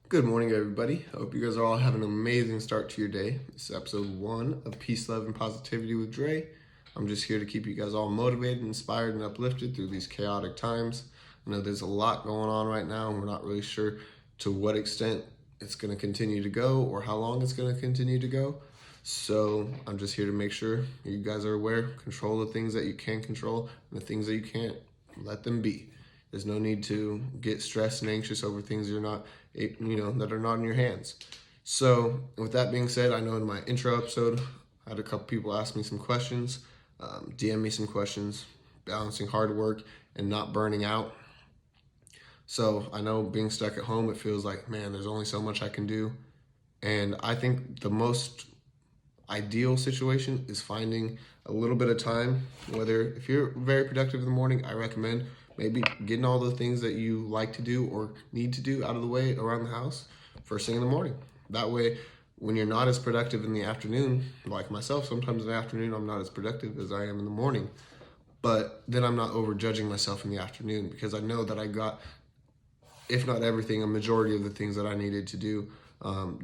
Good morning, everybody. I hope you guys are all having an amazing start to your day. This is episode 1 of Peace, Love, and Positivity with Dre. I'm just here to keep you guys all motivated, inspired, and uplifted through these chaotic times. I know there's a lot going on right now, and we're not really sure to what extent it's going to continue to go or how long it's going to continue to go. So I'm just here to make sure you guys are aware, control the things that you can control, and the things that you can't, let them be. There's no need to get stressed and anxious over things you're not, that are not in your hands. So with that being said, I know in my intro episode, I had a couple people ask me some questions, DM me some questions, balancing hard work and not burning out. So I know being stuck at home, it feels like, man, there's only so much I can do. And I think the most ideal situation is finding a little bit of time, whether if you're very productive in the morning, I recommend maybe getting all the things that you like to do or need to do out of the way around the house first thing in the morning. That way, when you're not as productive in the afternoon, like myself, sometimes in the afternoon I'm not as productive as I am in the morning, but then I'm not overjudging myself in the afternoon because I know that I got, if not everything, a majority of the things that I needed to do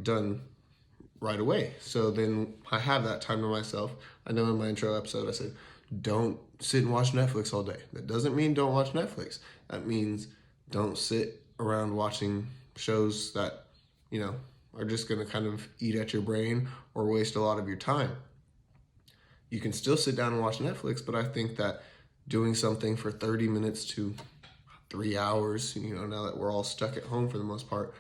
done right away. So then I have that time to myself. I know in my intro episode I said, don't sit and watch Netflix all day. That doesn't mean don't watch Netflix. That means don't sit around watching shows that, are just going to kind of eat at your brain or waste a lot of your time. You can still sit down and watch Netflix, but I think that doing something for 30 minutes to 3 hours, now that we're all stuck at home for the most part,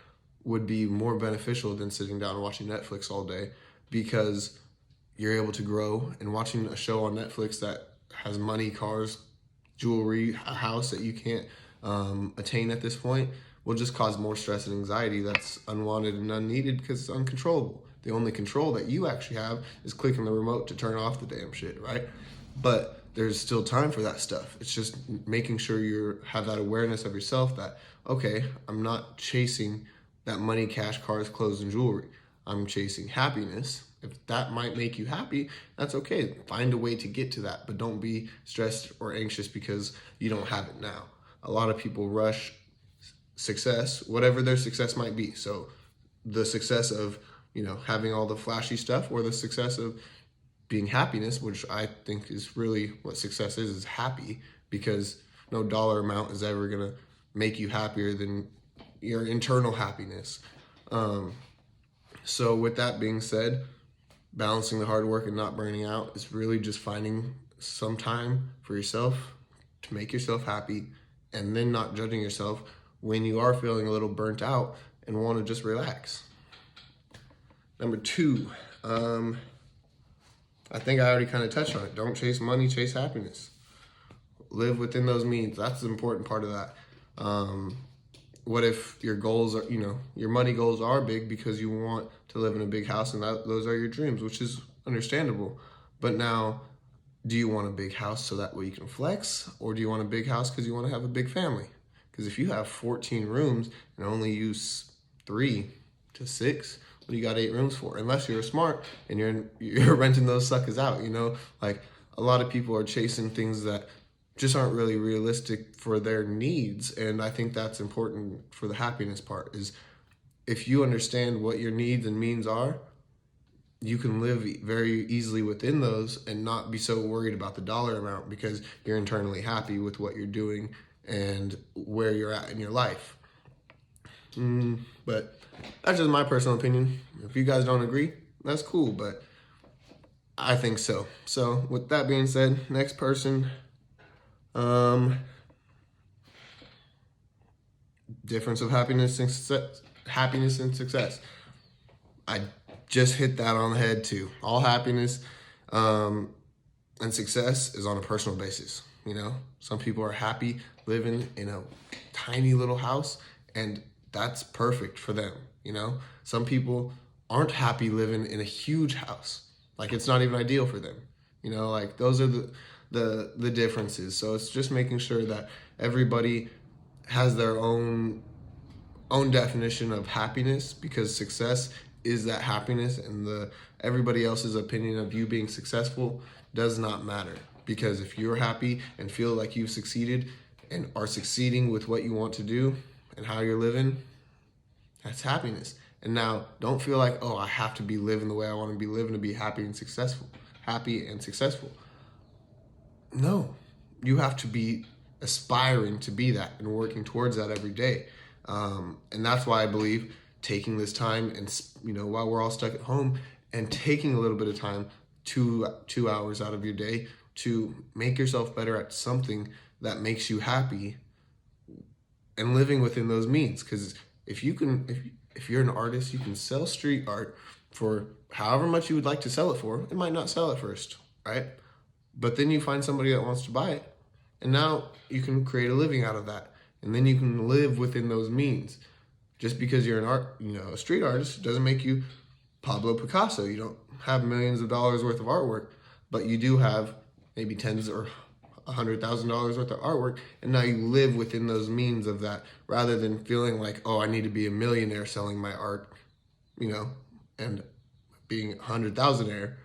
would be more beneficial than sitting down and watching Netflix all day, because you're able to grow. And watching a show on Netflix that has money, cars, jewelry, a house that you can't attain at this point will just cause more stress and anxiety that's unwanted and unneeded because it's uncontrollable. The only control that you actually have is clicking the remote to turn off the damn shit, right? But there's still time for that stuff. It's just making sure you have that awareness of yourself that, okay, I'm not chasing that money, cash, cars, clothes, and jewelry. I'm chasing happiness. If that might make you happy, that's okay. Find a way to get to that, but don't be stressed or anxious because you don't have it now. A lot of people rush success, whatever their success might be. So the success of, having all the flashy stuff, or the success of being happiness, which I think is really what success is happy, because no dollar amount is ever going to make you happier than your internal happiness. So with that being said, balancing the hard work and not burning out is really just finding some time for yourself to make yourself happy, and then not judging yourself when you are feeling a little burnt out and want to just relax. Number 2, I think I already kind of touched on it. Don't chase money, chase happiness. Live within those means. That's the important part of that. What if your goals are, your money goals are big because you want to live in a big house and those are your dreams, which is understandable. But now, do you want a big house so that way you can flex? Or do you want a big house because you want to have a big family? Because if you have 14 rooms and only use 3 to 6, what do you got 8 rooms for? Unless you're smart and you're renting those suckers out, Like, a lot of people are chasing things that just aren't really realistic for their needs. And I think that's important for the happiness part, is if you understand what your needs and means are, you can live very easily within those and not be so worried about the dollar amount because you're internally happy with what you're doing and where you're at in your life. But that's just my personal opinion. If you guys don't agree, that's cool, but I think so. So with that being said, next person, difference of happiness and success. I just hit that on the head too. All happiness and success is on a personal basis. Some people are happy living in a tiny little house, and that's perfect for them. Some people aren't happy living in a huge house. Like, it's not even ideal for them. Like, those are the differences. So it's just making sure that everybody has their own definition of happiness, because success is that happiness, and everybody else's opinion of you being successful does not matter. Because if you're happy and feel like you've succeeded and are succeeding with what you want to do and how you're living, That's happiness. And now don't feel like, oh, I have to be living the way I want to be living to be happy and successful. Happy and successful. No, you have to be aspiring to be that and working towards that every day. And that's why I believe taking this time and, while we're all stuck at home and taking a little bit of time, 2 hours out of your day to make yourself better at something that makes you happy and living within those means. Because if you're an artist, you can sell street art for however much you would like to sell it for. It might not sell at first, right? But then you find somebody that wants to buy it, and now you can create a living out of that. And then you can live within those means. Just because you're a street artist doesn't make you Pablo Picasso. You don't have millions of dollars worth of artwork, but you do have maybe tens or $100,000 worth of artwork, and now you live within those means of that, rather than feeling like, oh, I need to be a millionaire selling my art, and being 100,000aire.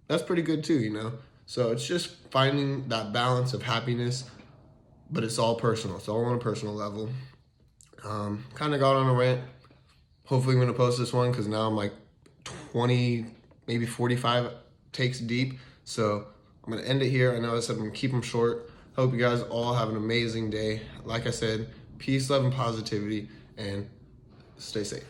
That's pretty good too, So it's just finding that balance of happiness, but it's all personal. It's all on a personal level. Kind of got on a rant. Hopefully I'm going to post this one because now I'm like 20, maybe 45 takes deep. So I'm going to end it here. I know I said I'm going to keep them short. Hope you guys all have an amazing day. Like I said, peace, love, and positivity, and stay safe.